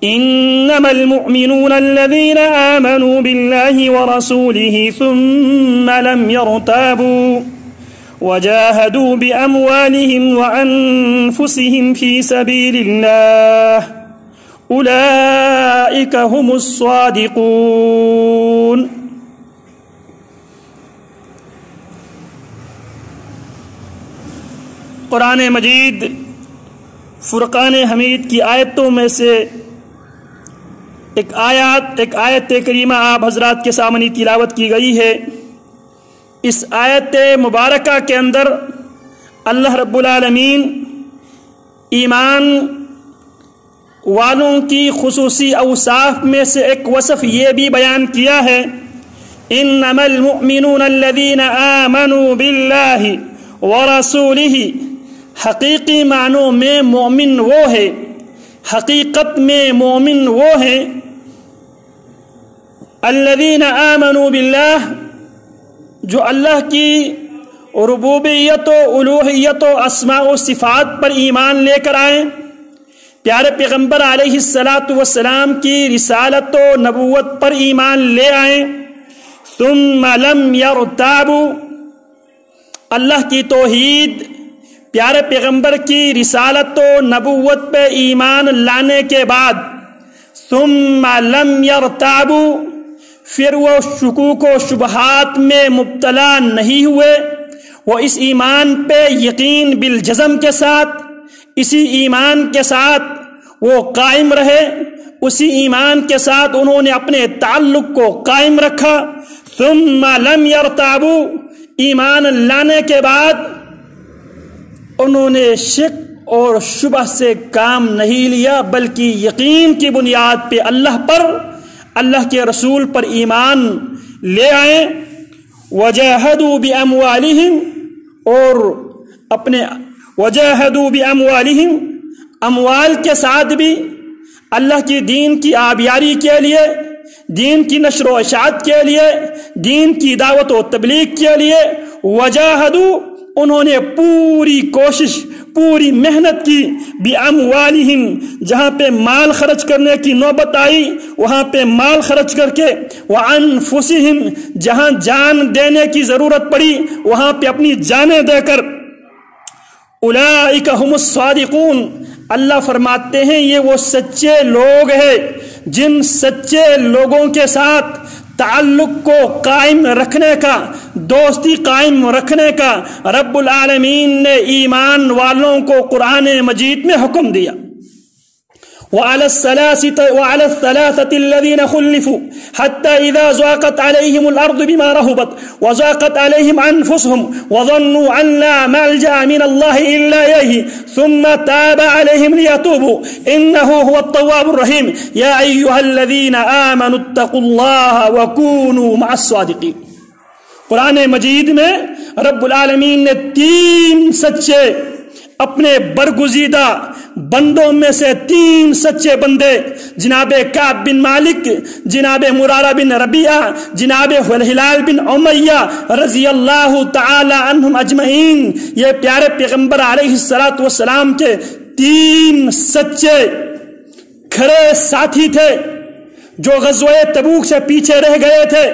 إنما المؤمنون الذين آمنوا بالله ورسوله ثم لم يرتابوا وجاهدوا بأموالهم وأنفسهم في سبيل الله أولئك هم الصادقون۔ قرآن مجید فرقان حمید کی آیتوں میں سے ایک آیت کریمہ آپ حضرات کے سامنے تلاوت کی گئی ہے۔ اس آیت مبارکہ کے اندر اللہ رب العالمین ایمان والوں کی خصوصی اوصاف میں سے ایک وصف یہ بھی بیان کیا ہے، انما المؤمنون الذین آمنوا باللہ ورسولہ، حقیقی معنوں میں مومن وہ ہے، حقیقت میں مومن وہ ہیں الذین آمنوا باللہ، جو اللہ کی ربوبیت و الوہیت و اسماء و صفات پر ایمان لے کر آئیں، پیارے پیغمبر علیہ السلام کی رسالت و نبوت پر ایمان لے آئیں، ثم لم یرتابوا، اللہ کی توحید، پیارے پیغمبر کی رسالت و نبوت پہ ایمان لانے کے بعد ثم لم یرتابوا، پھر وہ شکوک و شبہات میں مبتلا نہیں ہوئے، وہ اس ایمان پہ یقین بالجزم کے ساتھ، اسی ایمان کے ساتھ وہ قائم رہے، اسی ایمان کے ساتھ انہوں نے اپنے تعلق کو قائم رکھا۔ ثم لم یرتابوا، ایمان لانے کے بعد انہوں نے شک اور شبہ سے کام نہیں لیا، بلکہ یقین کی بنیاد پہ اللہ پر، اللہ کے رسول پر ایمان لے آئیں۔ وجاہدوا باموالہم، اور اپنے وجاہدوا باموالہم، اموال کے ساتھ بھی اللہ کی دین کی آبیاری کے لیے، دین کی نشر و اشاعت کے لیے، دین کی دعوت و تبلیغ کے لیے وجاہدوا، انہوں نے پوری کوشش، پوری محنت کی، باموالہم، جہاں پہ مال خرچ کرنے کی نوبت آئی وہاں پہ مال خرچ کر کے، وانفسہم، جہاں جان دینے کی ضرورت پڑی وہاں پہ اپنی جانیں دے کر، اولئک ہم الصادقون، اللہ فرماتے ہیں یہ وہ سچے لوگ ہیں جن سچے لوگوں کے ساتھ تعلق کو قائم رکھنے کا، دوستی قائم رکھنے کا رب العالمین نے ایمان والوں کو قرآن مجید میں حکم دیا۔ وعلى الثلاثة الذين خلفوا حتى إذا ضاقت عليهم الأرض بما رحبت وضاقت عليهم أنفسهم وظنوا أن لا ملجأ من الله إلا إليه ثم تاب عليهم ليتوبوا إنه هو التواب الرحيم يا أيها الذين آمنوا اتقوا الله وكونوا مع الصادقين۔ قرآن مجید میں رب العالمین نے 3 سچے، اپنے برگزیدہ بندوں میں سے 3 سچے بندے، جناب کعب بن مالک، جناب مرارہ بن ربیعہ، جناب ہلال بن امیہ رضی اللہ تعالی عنہم اجمعین، یہ پیارے پیغمبر علیہ السلام کے 3 سچے کھڑے ساتھی تھے جو غزوہ تبوک سے پیچھے رہ گئے تھے۔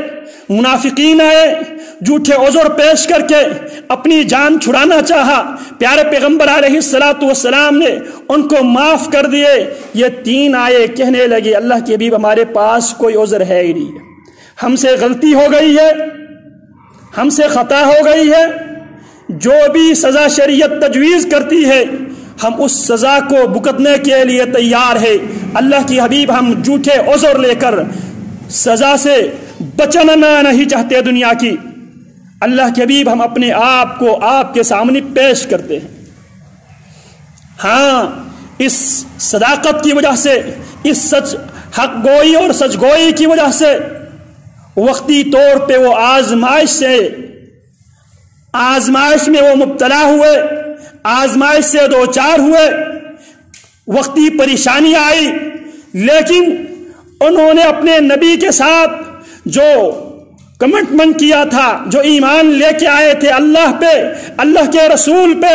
منافقین آئے، جھوٹے عذر پیش کر کے اپنی جان چھڑانا چاہا، پیارے پیغمبر علیہ السلام نے ان کو معاف کر دیے۔ یہ 3 آئے، کہنے لگے اللہ کے حبیب ہمارے پاس کوئی عذر ہے ہی نہیں، ہم سے غلطی ہو گئی ہے، ہم سے خطا ہو گئی ہے، جو بھی سزا شریعت تجویز کرتی ہے ہم اس سزا کو بھگتنے کے لیے تیار ہے۔ اللہ کی حبیب ہم جھوٹے عذر لے کر سزا سے بچنا نہیں چاہتے دنیا کی۔ اللہ کے حبیب ہم اپنے آپ کو آپ کے سامنے پیش کرتے ہیں۔ ہاں، اس صداقت کی وجہ سے، اس حق گوئی اور سچ گوئی کی وجہ سے وقتی طور پہ وہ آزمائش میں وہ مبتلا ہوئے، آزمائش سے دوچار ہوئے، وقتی پریشانی آئی، لیکن انہوں نے اپنے نبی کے ساتھ جو کمٹمنٹ کیا تھا، جو ایمان لے کے آئے تھے اللہ پہ، اللہ کے رسول پہ،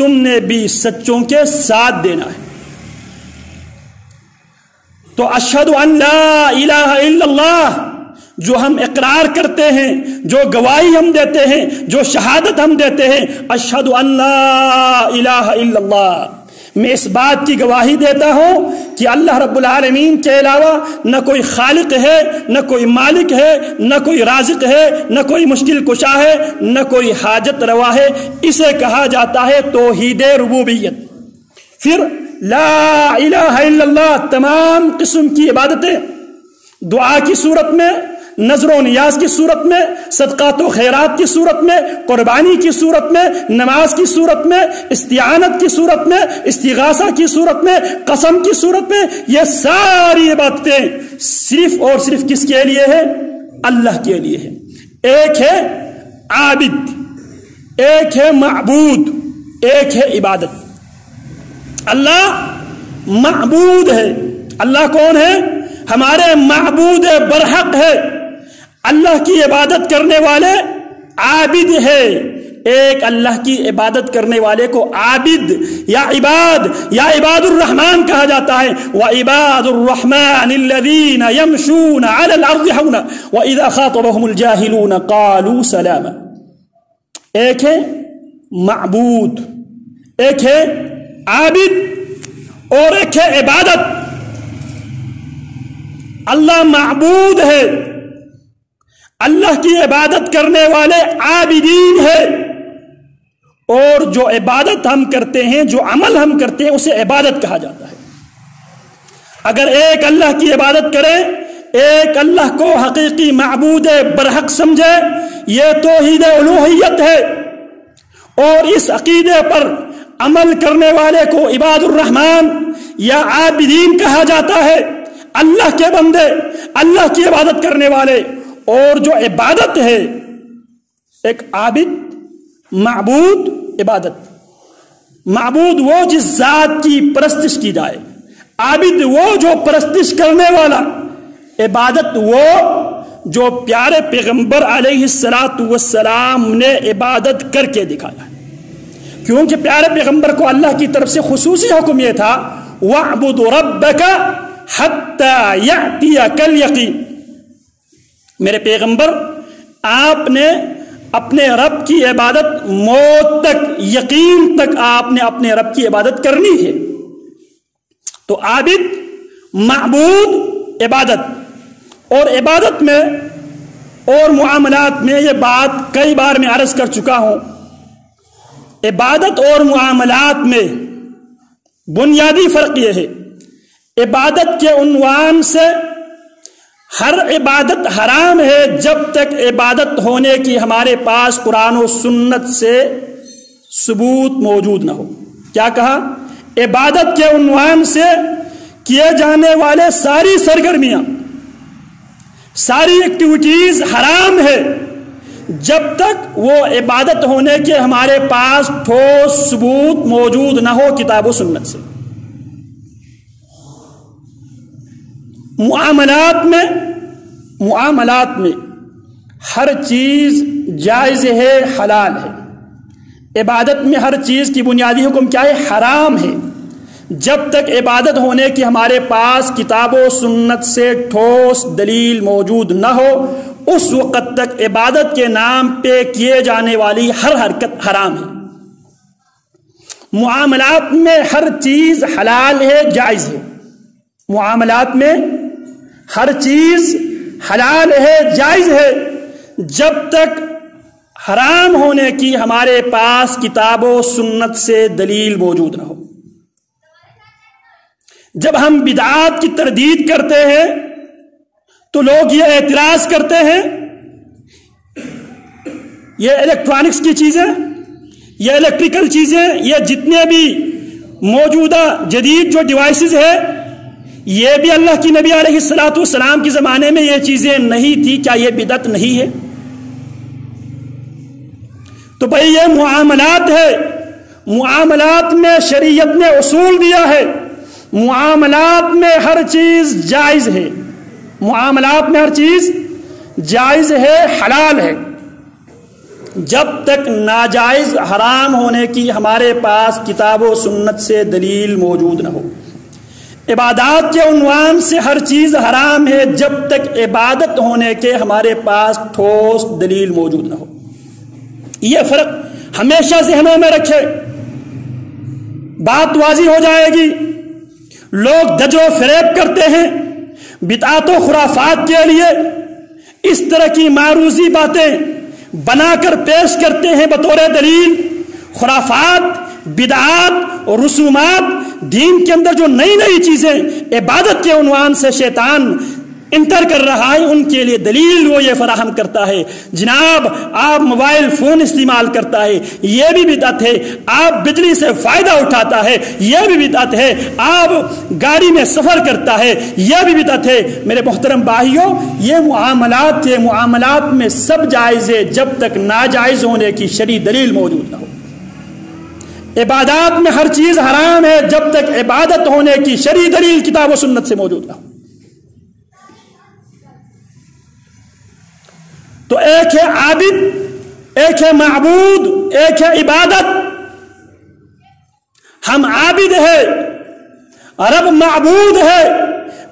تم نے بھی سچوں کے ساتھ دینا ہے۔ تو اشہد ان لا الہ الا اللہ، جو ہم اقرار کرتے ہیں، جو گواہی ہم دیتے ہیں، جو شہادت ہم دیتے ہیں، اشہد ان لا الہ الا اللہ، میں اس بات کی گواہی دیتا ہوں کہ اللہ رب العالمین کے علاوہ نہ کوئی خالق ہے، نہ کوئی مالک ہے، نہ کوئی رازق ہے، نہ کوئی مشکل کشا ہے، نہ کوئی حاجت روا ہے۔ اسے کہا جاتا ہے توحید ربوبیت۔ پھر لا الہ الا اللہ تمام قسم کی عبادتیں، دعا کی صورت میں، نذر و نیاز کی صورت میں، صدقات و خیرات کی صورت میں، قربانی کی صورت میں، نماز کی صورت میں، استعانت کی صورت میں، استغاثہ کی صورت میں، قسم کی صورت میں، یہ ساری عبادتیں صرف اور صرف کس کے لیے ہے؟ اللہ کے لیے ہے۔ ایک ہے عابد، ایک ہے معبود، ایک ہے عبادت۔ اللہ معبود ہے۔ اللہ کون ہے؟ ہمارے معبود برحق ہے۔ اللہ کی عبادت کرنے والے عابد ہے۔ ایک اللہ کی عبادت کرنے والے کو عابد یا عباد الرحمن کہا جاتا ہے۔ وَعِبَادُ الرَّحْمَنِ الَّذِينَ يَمْشُونَ عَلَى الْأَرْضِ هَوْنًا وَإِذَا خَاطَبَهُمُ الْجَاهِلُونَ قَالُوا سَلَامًا۔ ایک ہے معبود، ایک ہے عابد، اور ایک ہے عبادت۔ اللہ معبود ہے، اللہ کی عبادت کرنے والے عابدین ہے، اور جو عبادت ہم کرتے ہیں، جو عمل ہم کرتے ہیں، اسے عبادت کہا جاتا ہے۔ اگر ایک اللہ کی عبادت کرے، ایک اللہ کو حقیقی معبود برحق سمجھے، یہ توحید الوہیت ہے، اور اس عقیدے پر عمل کرنے والے کو عباد الرحمن یا عابدین کہا جاتا ہے۔ اللہ کے بندے، اللہ کی عبادت کرنے والے، اور جو عبادت ہے، ایک عابد، معبود، عبادت۔ معبود وہ جس ذات کی پرستش کی جائے، عابد وہ جو پرستش کرنے والا، عبادت وہ جو پیارے پیغمبر علیہ السلام نے عبادت کر کے دکھایا ہے۔ کیونکہ پیارے پیغمبر کو اللہ کی طرف سے خصوصی حکم یہ تھا وَاعْبُدْ رَبَّكَ حَتَّى يَأْتِيَكَ الْيَقِينُ۔ میرے پیغمبر، آپ نے اپنے رب کی عبادت موت تک، یقین تک آپ نے اپنے رب کی عبادت کرنی ہے۔ تو عابد، معبود، عبادت، اور عبادت میں اور معاملات میں یہ بات کئی بار میں عرض کر چکا ہوں، عبادت اور معاملات میں بنیادی فرق یہ ہے، عبادت کے عنوان سے ہر عبادت حرام ہے جب تک عبادت ہونے کی ہمارے پاس قرآن و سنت سے ثبوت موجود نہ ہو۔ کیا کہا؟ عبادت کے عنوان سے کیے جانے والے ساری سرگرمیاں، ساری ایکٹیویٹیز حرام ہے جب تک وہ عبادت ہونے کے ہمارے پاس ٹھوس ثبوت موجود نہ ہو کتاب و سنت سے۔ معاملات میں ہر چیز جائز ہے، حلال ہے۔ عبادت میں ہر چیز کی بنیادی حکم کیا ہے؟ حرام ہے۔ جب تک عبادت ہونے کی ہمارے پاس کتاب و سنت سے ٹھوس دلیل موجود نہ ہو، اس وقت تک عبادت کے نام پہ کیے جانے والی ہر حرکت حرام ہے۔ معاملات میں ہر چیز حلال ہے، جائز ہے۔ معاملات میں ہر چیز حلال ہے، جائز ہے، جب تک حرام ہونے کی ہمارے پاس کتاب و سنت سے دلیل موجود نہ ہو۔ جب ہم بدعات کی تردید کرتے ہیں تو لوگ یہ اعتراض کرتے ہیں یہ الیکٹرانکس کی چیزیں، یہ الیکٹریکل چیزیں، یہ جتنے بھی موجودہ جدید جو ڈیوائسز ہے، یہ بھی اللہ کی نبی علیہ السلام کے زمانے میں یہ چیزیں نہیں تھی، کیا یہ بدعت نہیں ہے؟ تو بھائی یہ معاملات ہے، معاملات میں شریعت نے اصول دیا ہے، معاملات میں ہر چیز جائز ہے، معاملات میں ہر چیز جائز ہے، حلال ہے۔ جب تک ناجائز حرام ہونے کی ہمارے پاس کتاب و سنت سے دلیل موجود نہ ہو۔ عبادات کے عنوان سے ہر چیز حرام ہے جب تک عبادت ہونے کے ہمارے پاس ٹھوس دلیل موجود نہ ہو۔ یہ فرق ہمیشہ ذہنوں میں رکھے، بات واضح ہو جائے گی۔ لوگ دج و فریب کرتے ہیں بدعات و خرافات کے لیے، اس طرح کی معروضی باتیں بنا کر پیش کرتے ہیں بطور دلیل۔ خرافات، بدعات اور رسومات، دین کے اندر جو نئی نئی چیزیں عبادت کے عنوان سے شیطان انٹر کر رہا ہے، ان کے لیے دلیل وہ یہ فراہم کرتا ہے۔ جناب آپ موبائل فون استعمال کرتا ہے، یہ بھی بدعت ہے۔ آپ بجلی سے فائدہ اٹھاتا ہے، یہ بھی بدعت ہے۔ آپ گاڑی میں سفر کرتا ہے، یہ بھی بدعت ہے۔ میرے محترم بھائیوں، یہ معاملات کے معاملات میں سب جائز ہے جب تک ناجائز ہونے کی شرعی دلیل موجود نہ ہو۔ عبادات میں ہر چیز حرام ہے جب تک عبادت ہونے کی شرعی دلیل کتاب و سنت سے موجود نہ ہو۔ تو ایک ہے عابد، ایک ہے معبود، ایک ہے عبادت۔ ہم عابد ہے، رب معبود ہے۔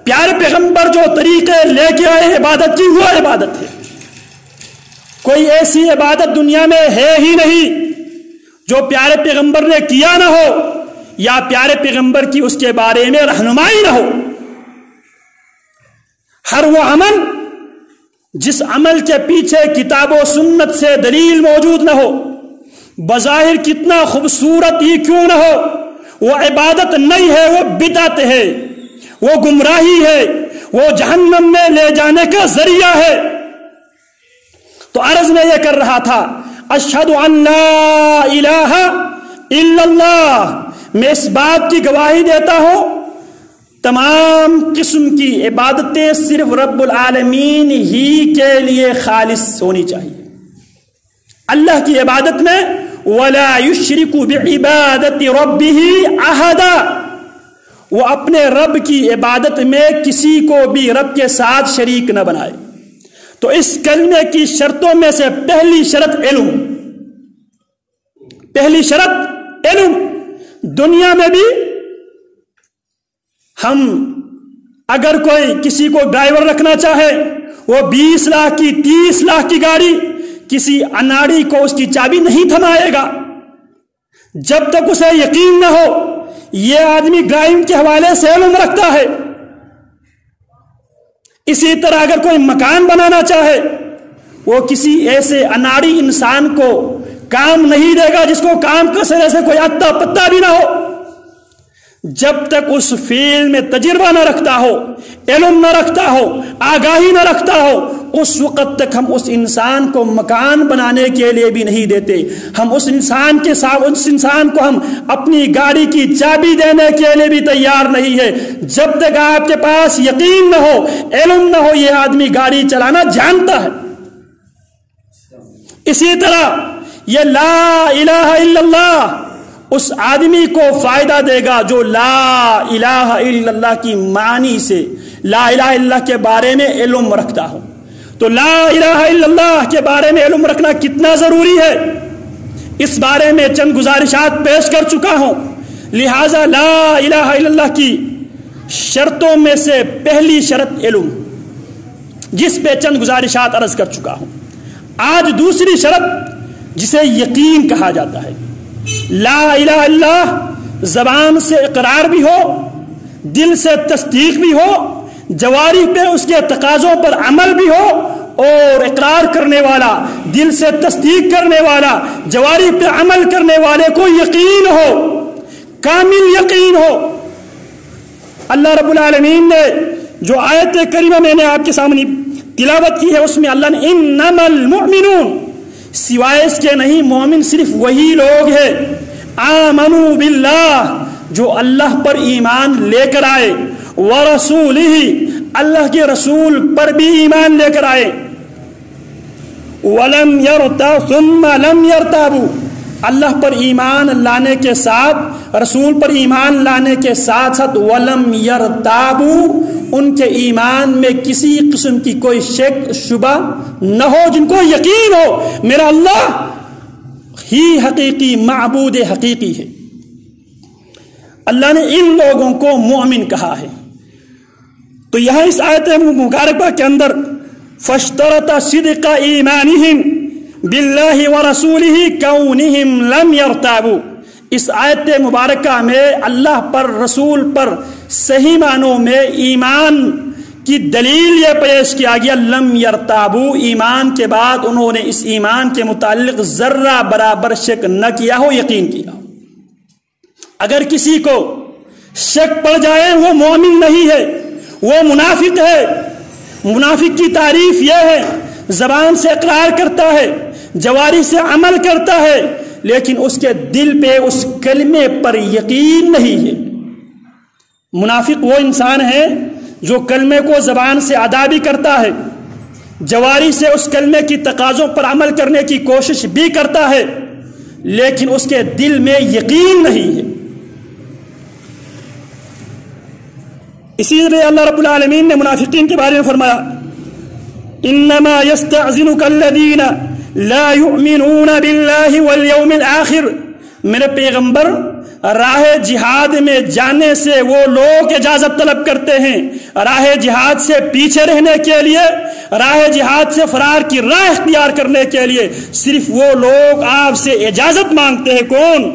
پیارے پیغمبر جو طریقے لے کے آئے عبادت کی، وہ عبادت ہے۔ کوئی ایسی عبادت دنیا میں ہے ہی نہیں جو پیارے پیغمبر نے کیا نہ ہو یا پیارے پیغمبر کی اس کے بارے میں رہنمائی نہ ہو۔ ہر وہ عمل جس عمل کے پیچھے کتاب و سنت سے دلیل موجود نہ ہو، بظاہر کتنا خوبصورت ہی کیوں نہ ہو، وہ عبادت نہیں ہے، وہ بدعت ہے، وہ گمراہی ہے، وہ جہنم میں لے جانے کا ذریعہ ہے۔ تو عرض میں یہ کر رہا تھا، اشہد ان لا الہ الا اللہ، میں اس بات کی گواہی دیتا ہوں تمام قسم کی عبادتیں صرف رب العالمین ہی کے لیے خالص ہونی چاہیے۔ اللہ کی عبادت میں وَلَا يُشْرِكُ بِعِبَادَةِ رَبِّهِ أَحَدًا، وہ اپنے رب کی عبادت میں کسی کو بھی رب کے ساتھ شریک نہ بنائے۔ تو اس کلمے کی شرطوں میں سے پہلی شرط علم، پہلی شرط علم۔ دنیا میں بھی ہم اگر کوئی کسی کو ڈرائیور رکھنا چاہے، وہ 20 لاکھ کی 30 لاکھ کی گاڑی کسی اناڑی کو اس کی چابی نہیں تھمائے گا جب تک اسے یقین نہ ہو یہ آدمی ڈرائیونگ کے حوالے سے علم رکھتا ہے۔ اسی طرح اگر کوئی مکان بنانا چاہے، وہ کسی ایسے اناڑی انسان کو کام نہیں دے گا جس کو کام کا سرے سے کوئی اتا پتا بھی نہ ہو۔ جب تک اس فیلڈ میں تجربہ نہ رکھتا ہو، علم نہ رکھتا ہو، آگاہی نہ رکھتا ہو، اس وقت تک ہم اس انسان کو مکان بنانے کے لیے بھی نہیں دیتے۔ ہم اس انسان کے ساتھ، اس انسان کو ہم اپنی گاڑی کی چابی دینے کے لیے بھی تیار نہیں ہے جب تک آپ کے پاس یقین نہ ہو، علم نہ ہو یہ آدمی گاڑی چلانا جانتا ہے۔ اسی طرح یہ لا الہ الا اللہ اس آدمی کو فائدہ دے گا جو لا الہ الا اللہ کی معنی سے، لا الہ الا اللہ کے بارے میں علم رکھتا ہو۔ تو لا الہ الا اللہ کے بارے میں علم رکھنا کتنا ضروری ہے، اس بارے میں چند گزارشات پیش کر چکا ہوں۔ لہذا لا الہ الا اللہ کی شرطوں میں سے پہلی شرط علم، جس پہ چند گزارشات عرض کر چکا ہوں۔ آج دوسری شرط جسے یقین کہا جاتا ہے۔ لا الہ الا اللہ زبان سے اقرار بھی ہو، دل سے تصدیق بھی ہو، جواری پہ اس کے تقاضوں پر عمل بھی ہو، اور اقرار کرنے والا، دل سے تصدیق کرنے والا، جواری پہ عمل کرنے والے کو یقین ہو، کامل یقین ہو۔ اللہ رب العالمین نے جو آیت کریمہ میں نے آپ کے سامنے تلاوت کی ہے، اس میں اللہ نے انما المؤمنون، سوائے اس کے نہیں، مومن صرف وہی لوگ ہیں آمنوا باللہ، جو اللہ پر ایمان لے کر آئے، ورسولہ، اللہ کے رسول پر بھی ایمان لے کر آئے، ولم یرتابوا، ثم لم یرتابوا، اللہ پر ایمان لانے کے ساتھ، رسول پر ایمان لانے کے ساتھ ساتھ ولم یرتابوا، ان کے ایمان میں کسی قسم کی کوئی شک شبہ نہ ہو، جن کو یقین ہو میرا اللہ ہی حقیقی معبود حقیقی ہے۔ اللہ نے ان لوگوں کو مومن کہا ہے۔ تو یہاں اس آیت مبارکہ کے اندر فاشترط صدق ایمانہم باللہ ورسولہ کونہم لم یرتابوا، اس آیت مبارکہ میں اللہ پر، رسول پر صحیح معنوں میں ایمان کی دلیل یہ پیش کیا گیا، لم یرتابوا، ایمان کے بعد انہوں نے اس ایمان کے متعلق ذرہ برابر شک نہ کیا ہو، یقین کیا ہو۔ اگر کسی کو شک پڑ جائے وہ مومن نہیں ہے، وہ منافق ہے۔ منافق کی تعریف یہ ہے زبان سے اقرار کرتا ہے، جواری سے عمل کرتا ہے، لیکن اس کے دل پہ اس کلمے پر یقین نہیں ہے۔ منافق وہ انسان ہے جو کلمے کو زبان سے ادا بھی کرتا ہے، جواری سے اس کلمے کی تقاضوں پر عمل کرنے کی کوشش بھی کرتا ہے، لیکن اس کے دل میں یقین نہیں ہے۔ اسی لیے اللہ رب العالمین نے منافقین کے بارے میں فرمایا انما یستأذنک الذین لا یؤمنون باللہ والیوم الآخر، میرے پیغمبر راہ جہاد میں جانے سے وہ لوگ اجازت طلب کرتے ہیں، راہ جہاد سے پیچھے رہنے کے لیے، راہ جہاد سے فرار کی راہ اختیار کرنے کے لیے صرف وہ لوگ آپ سے اجازت مانگتے ہیں۔ کون؟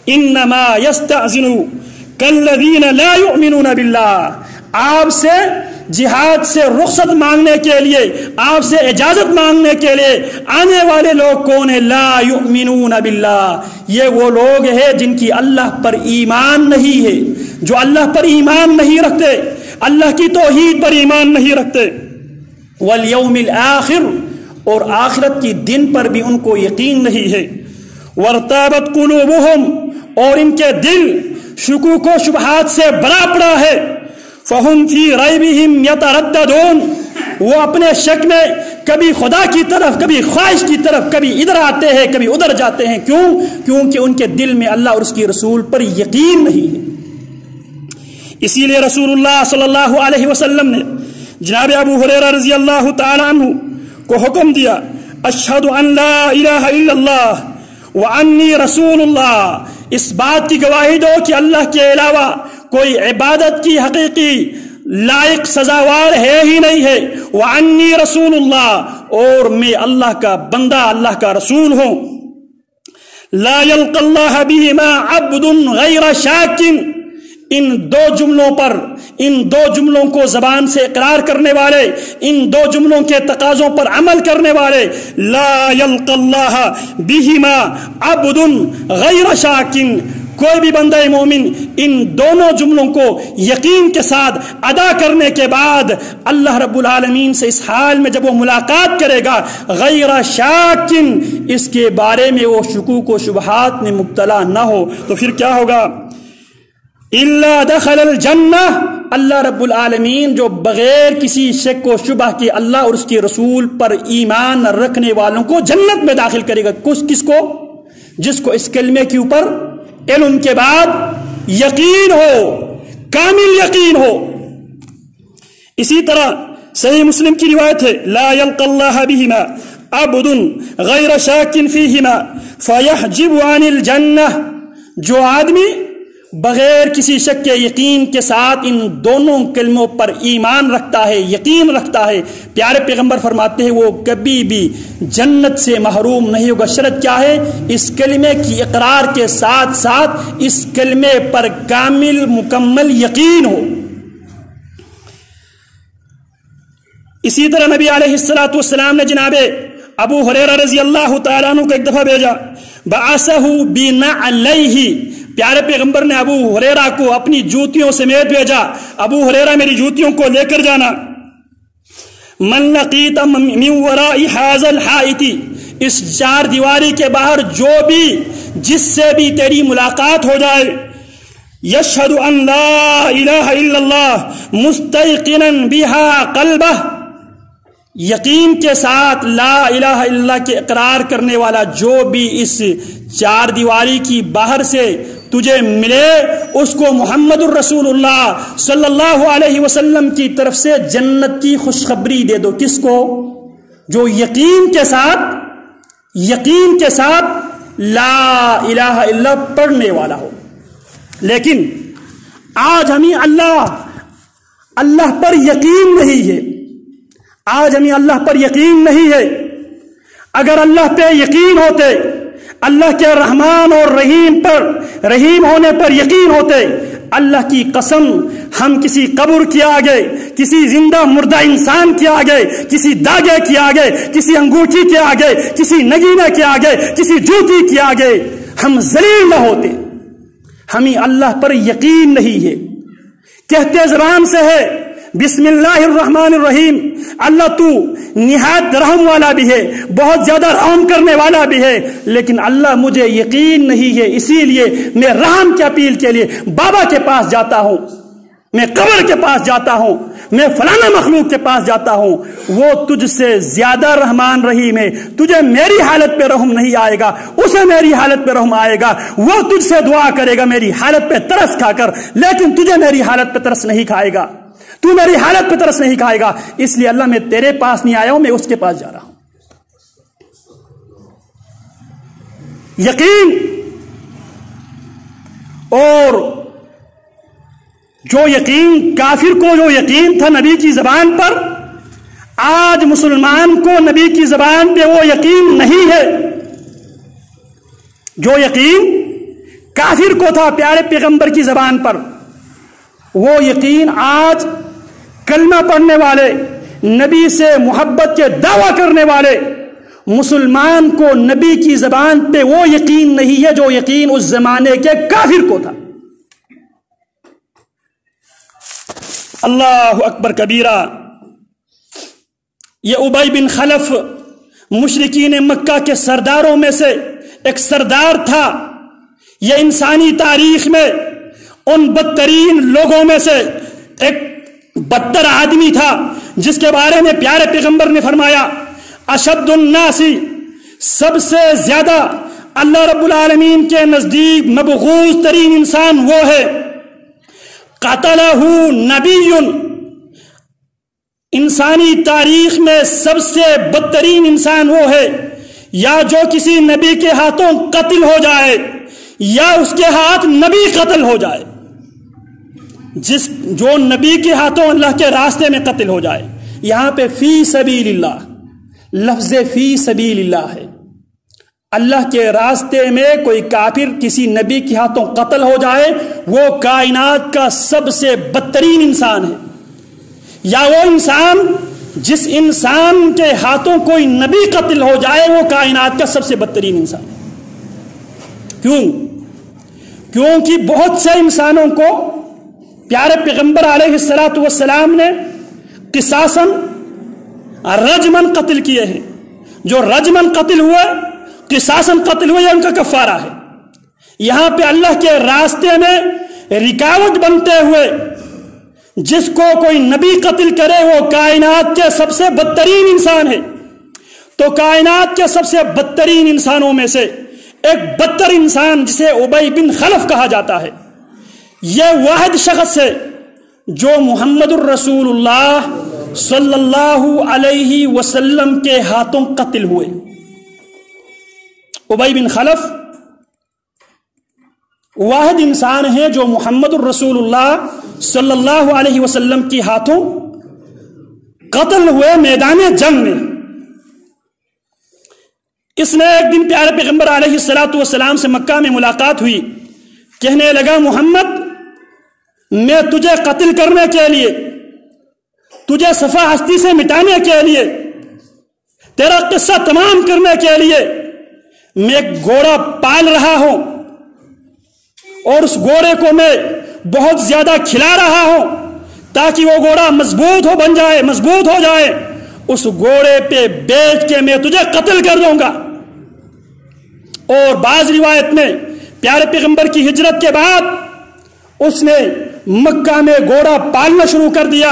انما یستأذنک الذین لا یؤمنون باللہ، آپ سے جہاد سے رخصت مانگنے کے لیے، آپ سے اجازت مانگنے کے لیے آنے والے لوگ کون ہیں؟ لا یؤمنون باللہ، یہ وہ لوگ ہیں جن کی اللہ پر ایمان نہیں ہے، جو اللہ پر ایمان نہیں رکھتے، اللہ کی توحید پر ایمان نہیں رکھتے، والیوم الآخر، اور آخرت کی دن پر بھی ان کو یقین نہیں ہے، وارتابت قلوبہم، اور ان کے دل شکوک و شبہات سے بھرا پڑا ہے، فہم فی ریبہم یترددون، وہ اپنے شک میں کبھی خدا کی طرف، کبھی خواہش کی طرف، کبھی ادھر آتے ہیں، کبھی ادھر جاتے ہیں۔ کیوں؟ کیونکہ ان کے دل میں اللہ اور اس کی رسول پر یقین نہیں ہے۔ اسی لیے رسول اللہ صلی اللہ علیہ وسلم نے جناب ابو ہریرہ رضی اللہ تعالی عنہ کو حکم دیا اشہد ان لا الہ الا اللہ وانی رسول اللہ، اس بات کی گواہی دو کہ اللہ کے علاوہ کوئی عبادت کی حقیقی لائق سزاوار ہے ہی نہیں ہے، وانی رسول اللہ، اور میں اللہ کا بندہ، اللہ کا رسول ہوں۔ لا یلقی اللہ بہما عبد غیر شاک، ان دو جملوں پر، ان دو جملوں کو زبان سے اقرار کرنے والے، ان دو جملوں کے تقاضوں پر عمل کرنے والے، لا یلقی اللہ بہما عبد غیر شاک، کوئی بھی بندہ مومن ان دونوں جملوں کو یقین کے ساتھ ادا کرنے کے بعد اللہ رب العالمین سے اس حال میں جب وہ ملاقات کرے گا غیر شاک، اس کے بارے میں وہ شکوک و شبہات میں مبتلا نہ ہو، تو پھر کیا ہوگا؟ الا دخل الجنہ، اللہ رب العالمین جو بغیر کسی شک و شبہ کے اللہ اور اس کے رسول پر ایمان رکھنے والوں کو جنت میں داخل کرے گا۔ کس کو؟ جس کو اس کلمے کے اوپر علم کے بعد یقین ہو، کامل یقین ہو۔ اسی طرح صحیح مسلم کی روایت ہے لا یلقی اللہ بہما عبد غیر شاک فیہما فیحجب عن الجنہ، جو آدمی بغیر کسی شک کے یقین کے ساتھ ان دونوں کلموں پر ایمان رکھتا ہے، یقین رکھتا ہے، پیارے پیغمبر فرماتے ہیں وہ کبھی بھی جنت سے محروم نہیں ہوگا۔ شرط کیا ہے؟ اس کلمے کی اقرار کے ساتھ ساتھ اس کلمے پر کامل مکمل یقین ہو۔ اسی طرح نبی علیہ الصلوۃ والسلام نے جناب ابو ہریرہ رضی اللہ تعالیٰ عنہ کو ایک دفعہ بھیجا، بعثہ بنعلیہ، پیارے پیغمبر نے ابو ہریرہ کو اپنی جوتیوں سمیت بھیجا، ابو ہریرہ میری جوتیوں کو لے کر جانا۔ من لقیت من وراء ھذا الحائط، اس چار دیواری کے باہر جو بھی جس سے بھی تیری ملاقات ہو جائے، یشہد ان لا الہ الا اللہ مستیقنا بها قلبہ، یقین کے ساتھ لا الہ الا اللہ کے اقرار کرنے والا جو بھی اس چار دیواری کی باہر سے تجھے ملے، اس کو محمد الرسول اللہ صلی اللہ علیہ وسلم کی طرف سے جنت کی خوشخبری دے دو۔ کس کو؟ جو یقین کے ساتھ یقین کے ساتھ لا الہ الا پڑھنے والا ہو. لیکن آج ہمیں اللہ پر یقین نہیں ہے. آج ہمیں اللہ پر یقین نہیں ہے. اگر اللہ پہ یقین ہوتے، اللہ کے رحمان اور رحیم ہونے پر یقین ہوتے، اللہ کی قسم ہم کسی قبر کے آگے، کسی زندہ مردہ انسان کے آگے، کسی داغے کے آگے، کسی انگوٹھی کے آگے، کسی نگینے کے آگے، کسی جوتی کے آگے ہم ذلیل نہ ہوتے. ہمیں اللہ پر یقین نہیں ہے. کہتے زبان سے ہے بسم اللہ الرحمن الرحیم، اللہ تو نہایت رحم والا بھی ہے، بہت زیادہ رحم کرنے والا بھی ہے، لیکن اللہ مجھے یقین نہیں ہے، اسی لیے میں رحم کی اپیل کے لیے بابا کے پاس جاتا ہوں، میں قبر کے پاس جاتا ہوں، میں فلانا مخلوق کے پاس جاتا ہوں. وہ تجھ سے زیادہ رحمان رحیم ہے. تجھے میری حالت پہ رحم نہیں آئے گا، اسے میری حالت پہ رحم آئے گا. وہ تجھ سے دعا کرے گا میری حالت پہ ترس کھا کر، لیکن تجھے میری حالت پہ ترس نہیں کھائے گا. تو میری حالت پہ ترس نہیں کھائے گا. اس لیے اللہ میں تیرے پاس نہیں آیا ہوں، میں اس کے پاس جا رہا ہوں. یقین اور جو یقین کافر کو جو یقین تھا نبی کی زبان پر، آج مسلمان کو نبی کی زبان پہ وہ یقین نہیں ہے. جو یقین کافر کو تھا پیارے پیغمبر کی زبان پر، وہ یقین آج کلمہ پڑھنے والے، نبی سے محبت کے دعویٰ کرنے والے مسلمان کو نبی کی زبان پہ وہ یقین نہیں ہے جو یقین اس زمانے کے کافر کو تھا. اللہ اکبر کبیرہ. یہ ابی بن خلف مشرکین مکہ کے سرداروں میں سے ایک سردار تھا. یہ انسانی تاریخ میں ان بدترین لوگوں میں سے ایک بدتر آدمی تھا جس کے بارے میں پیارے پیغمبر نے فرمایا اشد الناس، سب سے زیادہ اللہ رب العالمین کے نزدیک مبغوض ترین انسان وہ ہے قتلہ نبی. انسانی تاریخ میں سب سے بدترین انسان وہ ہے یا جو کسی نبی کے ہاتھوں قتل ہو جائے یا اس کے ہاتھ نبی قتل ہو جائے. جو نبی کے ہاتھوں اللہ کے راستے میں قتل ہو جائے. یہاں پہ فی سبیل اللہ، لفظ فی سبیل اللہ ہے. اللہ کے راستے میں کوئی کافر کسی نبی کے ہاتھوں قتل ہو جائے، وہ کائنات کا سب سے بدترین انسان ہے. یا وہ انسان جس انسان کے ہاتھوں کوئی نبی قتل ہو جائے، وہ کائنات کا سب سے بدترین انسان ہے. کیونکہ بہت سے انسانوں کو پیارے پیغمبر علیہ الصلوۃ والسلام نے قصاصاً رجماً قتل کیے ہیں. جو رجماً قتل ہوئے، قصاصاً قتل ہوئے، ان کا کفارہ ہے. یہاں پہ اللہ کے راستے میں رکاوٹ بنتے ہوئے جس کو کوئی نبی قتل کرے وہ کائنات کے سب سے بدترین انسان ہے. تو کائنات کے سب سے بدترین انسانوں میں سے ایک بدتر انسان جسے ابی بن خلف کہا جاتا ہے، یہ واحد شخص ہے جو محمد الرسول اللہ صلی اللہ علیہ وسلم کے ہاتھوں قتل ہوئے. ابی بن خلف واحد انسان ہے جو محمد الرسول اللہ صلی اللہ علیہ وسلم کی ہاتھوں قتل ہوئے میدان جنگ میں. اس نے ایک دن پیارے پیغمبر علیہ الصلوۃ والسلام سے مکہ میں ملاقات ہوئی. کہنے لگا محمد، میں تجھے قتل کرنے کے لیے، تجھے صفحہ ہستی سے مٹانے کے لیے، تیرا قصہ تمام کرنے کے لیے میں ایک گھوڑا پال رہا ہوں اور اس گھوڑے کو میں بہت زیادہ کھلا رہا ہوں تاکہ وہ گھوڑا مضبوط ہو جائے. اس گھوڑے پہ بیچ کے میں تجھے قتل کر دوں گا. اور بعض روایت میں پیارے پیغمبر کی ہجرت کے بعد اس نے مکہ میں گھوڑا پالنا شروع کر دیا،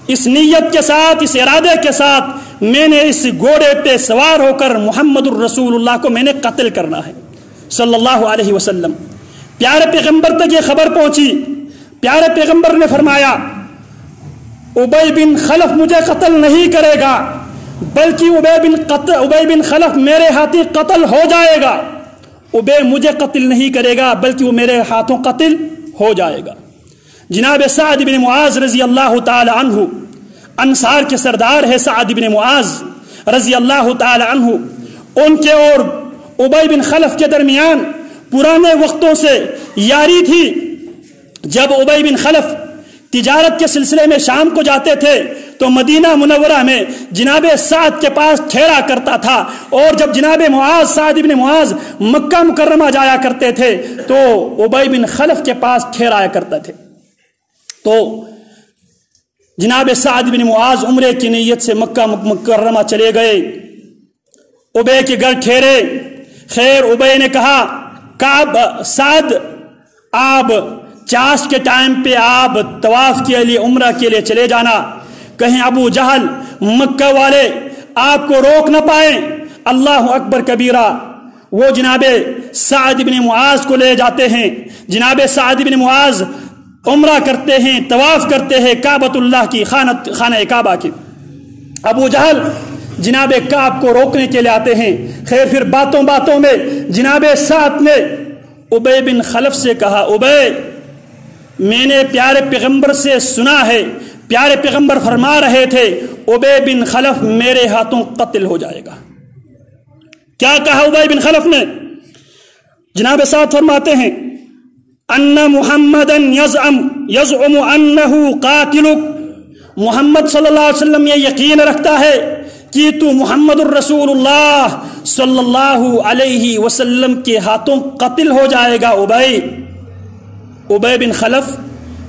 اس نیت کے ساتھ، اس ارادے کے ساتھ میں نے اس گھوڑے پہ سوار ہو کر محمد الرسول اللہ کو میں نے قتل کرنا ہے صلی اللہ علیہ وسلم. پیارے پیغمبر تک یہ خبر پہنچی. پیارے پیغمبر نے فرمایا ابی بن خلف مجھے قتل نہیں کرے گا، بلکہ ابی بن خلف میرے ہاتھی قتل ہو جائے گا. ابی مجھے قتل نہیں کرے گا بلکہ وہ میرے ہاتھوں قتل ہو جائے گا. جناب سعد بن معاذ رضی اللہ تعالی عنہ، انصار کے سردار ہے سعد بن معاذ رضی اللہ تعالی عنہ، ان کے اور ابی بن خلف کے درمیان پرانے وقتوں سے یاری تھی. جب ابی بن خلف تجارت کے سلسلے میں شام کو جاتے تھے تو مدینہ منورہ میں جناب سعد کے پاس ٹھہرا کرتا تھا، اور جب جناب معاذ سعد بن معاذ مکہ مکرمہ جایا کرتے تھے تو ابی بن خلف کے پاس ٹھہرایا کرتے تھے. تو جناب سعد بن معاذ عمرے کی نیت سے مکہ مکرمہ چلے گئے، ابی کے گھر ٹھہرے. خیر ابی نے کہا کعب سعد آپ چاش کے ٹائم پہ آپ طواف کے لیے عمرہ کے لیے چلے جانا، کہیں ابو جہل مکہ والے آپ کو روک نہ پائیں. اللہ اکبر کبیرہ. وہ جناب سعد بن معاذ کو لے جاتے ہیں. جناب سعد بن معاذ عمرہ کرتے ہیں، طواف کرتے ہیں کعبۃ اللہ کی، خانہ کعبہ کی. ابو جہل جناب کعب کو روکنے کے لیے آتے ہیں. خیر پھر باتوں باتوں میں جناب سعد نے ابی بن خلف سے کہا ابی میں نے پیارے پیغمبر سے سنا ہے، پیارے پیغمبر فرما رہے تھے ابی بن خلف میرے ہاتھوں قتل ہو جائے گا. کیا کہا ابی بن خلف نے؟ جناب سعد فرماتے ہیں ان محمدا یزعم انه قاتلک، محمد صلی اللہ علیہ وسلم یہ یقین رکھتا ہے کہ تو محمد الرسول اللہ صلی اللہ علیہ وسلم کے ہاتھوں قتل ہو جائے گا. ابی بن خلف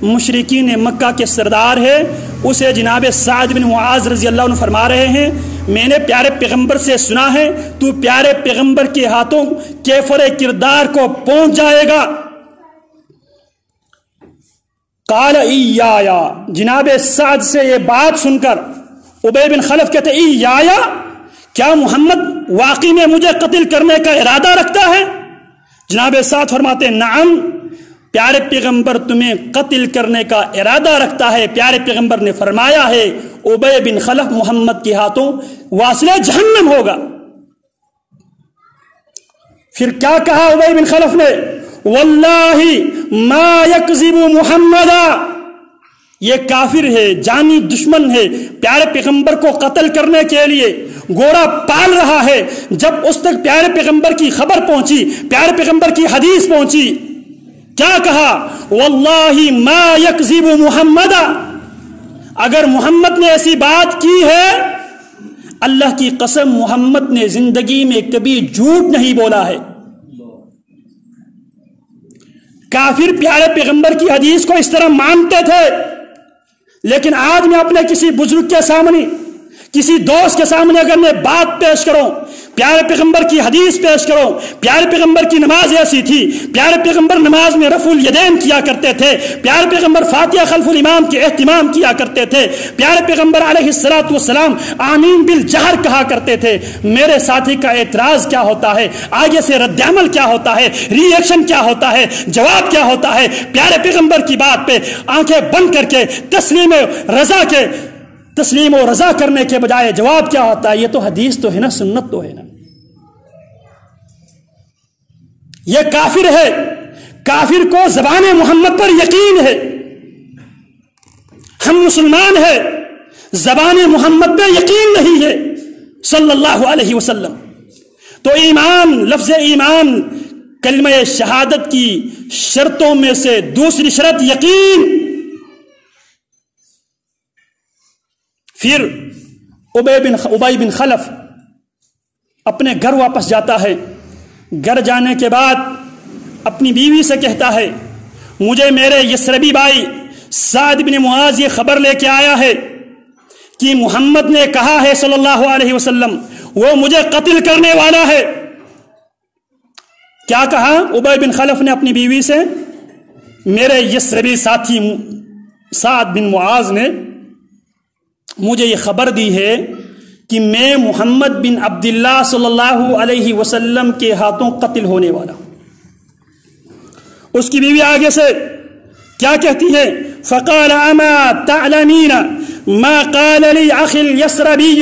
مشرکین مکہ کے سردار ہے، اسے جناب سعد بن معاذ رضی اللہ عنہ فرما رہے ہیں میں نے پیارے پیغمبر سے سنا ہے تو پیارے پیغمبر کے ہاتھوں کیفر کردار کو پہنچ جائے گا. قال ایایا، جناب سعد سے یہ بات سن کر ابی بن خلف کہتے ایایا، کیا محمد واقعی میں مجھے قتل کرنے کا ارادہ رکھتا ہے؟ جناب سعد فرماتے ہیں نعم، پیارے پیغمبر تمہیں قتل کرنے کا ارادہ رکھتا ہے. پیارے پیغمبر نے فرمایا ہے ابی بن خلف محمد کے ہاتھوں واصل جہنم ہوگا. پھر کیا کہا ابی بن خلف نے؟ واللہ ما یکذب محمدا، یہ کافر ہے، جانی دشمن ہے، پیارے پیغمبر کو قتل کرنے کے لیے گوڑا پال رہا ہے. جب اس تک پیارے پیغمبر کی خبر پہنچی، پیارے پیغمبر کی حدیث پہنچی، کیا کہا؟ واللہ ما یکذب محمدا، اگر محمد نے ایسی بات کی ہے، اللہ کی قسم محمد نے زندگی میں کبھی جھوٹ نہیں بولا ہے. کافر پیارے پیغمبر کی حدیث کو اس طرح مانتے تھے، لیکن آج میں اپنے کسی بزرگ کے سامنے، کسی دوست کے سامنے اگر میں بات پیش کروں، پیارے پیغمبر کی حدیث پیش کرو، پیارے پیغمبر کی نماز ایسی تھی، پیارے پیغمبر نماز میں رفع الیدین کیا کرتے تھے، پیارے پیغمبر فاتحہ خلف الامام کے اہتمام کیا کرتے تھے، پیارے پیغمبر علیہ الصلوۃ والسلام آمین بالجہر کہا کرتے تھے. میرے ساتھی کا اعتراض کیا ہوتا ہے، آگے سے رد عمل کیا ہوتا ہے، ری ایکشن کیا ہوتا ہے، جواب کیا ہوتا ہے؟ پیارے پیغمبر کی بات پہ آنکھیں بند کر کے تسلیم و رضا کرنے کے بجائے جواب کیا ہوتا ہے؟ یہ تو حدیث تو ہے نا، سنت تو ہے نا. یہ کافر ہے، کافر کو زبان محمد پر یقین ہے. ہم مسلمان ہیں، زبان محمد پہ یقین نہیں ہے صلی اللہ علیہ وسلم. تو ایمان، لفظ ایمان کلمہ شہادت کی شرطوں میں سے دوسری شرط یقین. پھر ابی بن خلف اپنے گھر واپس جاتا ہے. گھر جانے کے بعد اپنی بیوی سے کہتا ہے مجھے میرے یسربی بھائی سعد بن معاذ یہ خبر لے کے آیا ہے کہ محمد نے کہا ہے صلی اللہ علیہ وسلم وہ مجھے قتل کرنے والا ہے. کیا کہا ابی بن خلف نے اپنی بیوی سے؟ میرے یسربی ساتھی سعد بن معاذ نے مجھے یہ خبر دی ہے کہ میں محمد بن عبداللہ صلی اللہ علیہ وسلم کے ہاتھوں قتل ہونے والا. اس کی بیوی آگے سے کیا کہتی ہے؟ فقال اما تعلمین ما قال لي اخي اليسربی،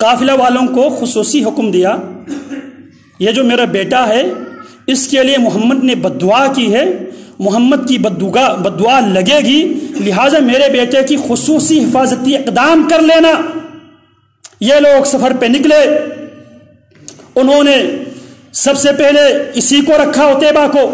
قافلہ والوں کو خصوصی حکم دیا، یہ جو میرا بیٹا ہے اس کے لیے محمد نے بد دعا کی ہے، محمد کی بد دعا لگے گی، لہٰذا میرے بیٹے کی خصوصی حفاظتی اقدام کر لینا۔ یہ لوگ سفر پہ نکلے، انہوں نے سب سے پہلے اسی کو رکھا عتیبہ کو،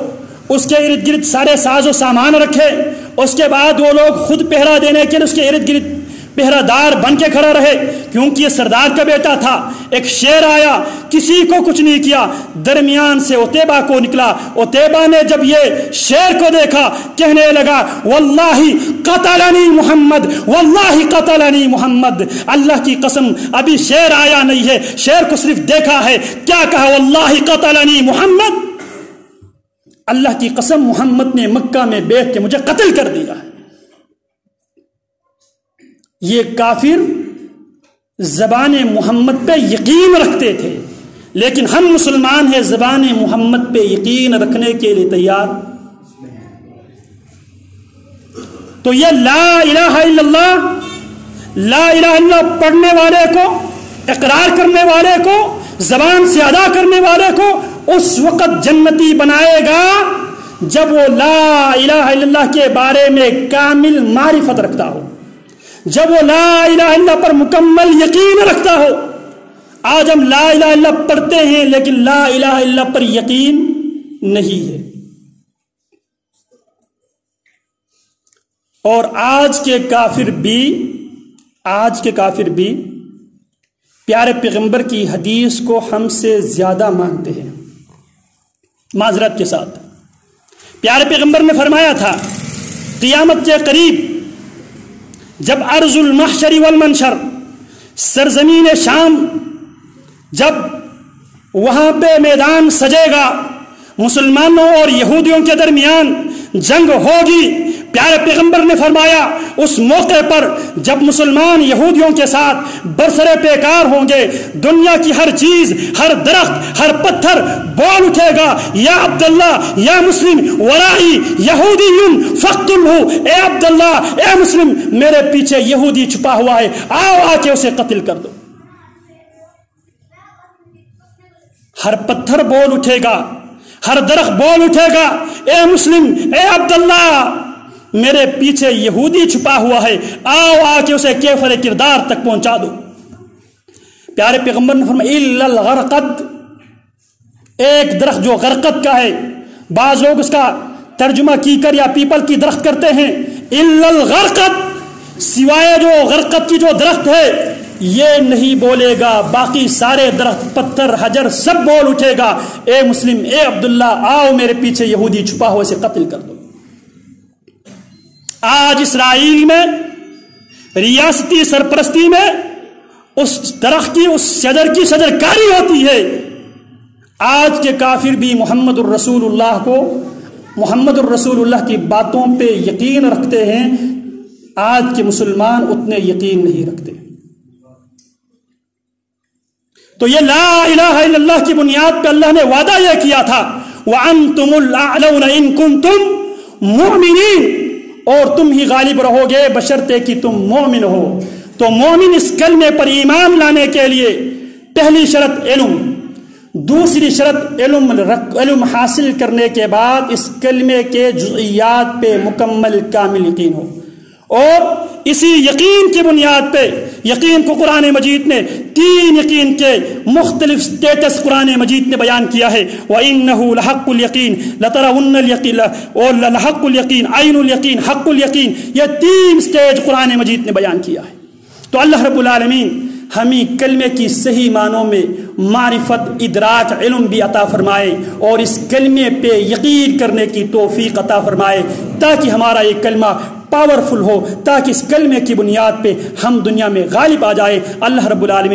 اس کے ارد گرد سارے ساز و سامان رکھے، اس کے بعد وہ لوگ خود پہرا دینے کے لیے اس کے ارد گرد پہرا دار بن کے کھڑا رہے، کیونکہ یہ سردار کا بیٹا تھا۔ ایک شیر آیا، کسی کو کچھ نہیں کیا، درمیان سے عتیبہ کو نکلا۔ عتیبہ نے جب یہ شیر کو دیکھا کہنے لگا واللہ قتلنی محمد، واللہ قتلنی محمد، اللہ کی قسم ابھی شیر آیا نہیں ہے، شیر کو صرف دیکھا ہے، کیا کہا؟ واللہ قتلنی محمد، اللہ کی قسم محمد نے مکہ میں بیٹھ کے مجھے قتل کر دیا ہے۔ یہ کافر زبان محمد پہ یقین رکھتے تھے، لیکن ہم مسلمان ہیں زبان محمد پہ یقین رکھنے کے لیے تیار۔ تو یہ لا الہ الا اللہ، لا الہ الا اللہ پڑھنے والے کو، اقرار کرنے والے کو، زبان سے ادا کرنے والے کو اس وقت جنتی بنائے گا جب وہ لا الہ الا اللہ کے بارے میں کامل معرفت رکھتا ہو، جب وہ لا الہ الا اللہ پر مکمل یقین رکھتا ہو۔ آج ہم لا الہ الا اللہ پڑھتے ہیں لیکن لا الہ الا اللہ پر یقین نہیں ہے۔ اور آج کے کافر بھی پیارے پیغمبر کی حدیث کو ہم سے زیادہ مانتے ہیں۔ معذرت کے ساتھ پیارے پیغمبر نے فرمایا تھا قیامت کے قریب جب ارض المحشر والمنشر، سرزمین شام، جب وہاں پہ میدان سجے گا، مسلمانوں اور یہودیوں کے درمیان جنگ ہوگی، پیارے پیغمبر نے فرمایا اس موقع پر جب مسلمان یہودیوں کے ساتھ برسرے پیکار ہوں گے، دنیا کی ہر چیز، ہر درخت، ہر پتھر بول اٹھے گا یا عبداللہ یا مسلم ورائی یہودی فاقتلہ، اے عبداللہ اے مسلم میرے پیچھے یہودی چھپا ہوا ہے، آؤ آ کے اسے قتل کر دو۔ ہر پتھر بول اٹھے گا، ہر درخت بول اٹھے گا، اے مسلم اے عبداللہ میرے پیچھے یہودی چھپا ہوا ہے، آؤ آ کے اسے کیفر کردار تک پہنچا دو۔ پیارے پیغمبر نے فرمایا الا الغرقد، ایک درخت جو غرقد کا ہے، بعض لوگ اس کا ترجمہ کیکر یا پیپل کی درخت کرتے ہیں، الا الغرقد، سوائے جو غرقد کی جو درخت ہے یہ نہیں بولے گا، باقی سارے درخت، پتھر، حجر سب بول اٹھے گا، اے مسلم اے عبداللہ آؤ میرے پیچھے یہودی چھپا ہوا اسے قتل کر دو۔ آج اسرائیل میں ریاستی سرپرستی میں اس درخت کی، اس شجر کی شجرکاری ہوتی ہے۔ آج کے کافر بھی محمد الرسول اللہ کو، محمد الرسول اللہ کی باتوں پہ یقین رکھتے ہیں، آج کے مسلمان اتنے یقین نہیں رکھتے۔ تو یہ لا الہ الا اللہ کی بنیاد پہ اللہ نے وعدہ یہ کیا تھا وَأَنْتُمُ الْأَعْلَوْنَ إِن كُنْتُمْ مُؤْمِنِينَ، اور تم ہی غالب رہو گے بشرطے کہ تم مومن ہو۔ تو مومن اس کلمے پر ایمان لانے کے لیے پہلی شرط علم، دوسری شرط علم حاصل کرنے کے بعد اس کلمے کے جزئیات پہ مکمل کامل یقین ہو، اور اسی یقین کی بنیاد پہ، یقین کو قرآن مجید نے تین یقین کے مختلف سٹیٹس قرآن مجید نے بیان کیا ہے، وَإِنَّهُ لَحَقُّ الْيَقِينِ لَتَرَوُنَّ الْيَقِينَ اور لَحَقُّ الْيَقِينِ عَيْنُ الْيَقِينِ حَقُّ الْيَقِينِ، یہ تین سٹیج قرآن مجید نے بیان کیا ہے۔ تو اللہ رب العالمین ہمیں کلمے کی صحیح معنوں میں معرفت، ادراک، علم بھی عطا فرمائے، اور اس کلمے پہ یقین کرنے کی توفیق عطا فرمائے، تاکہ ہمارا یہ کلمہ پاورفل ہو، تاکہ اس کلمے کی بنیاد پہ ہم دنیا میں غالب آ جائے۔ اللہ رب العالمین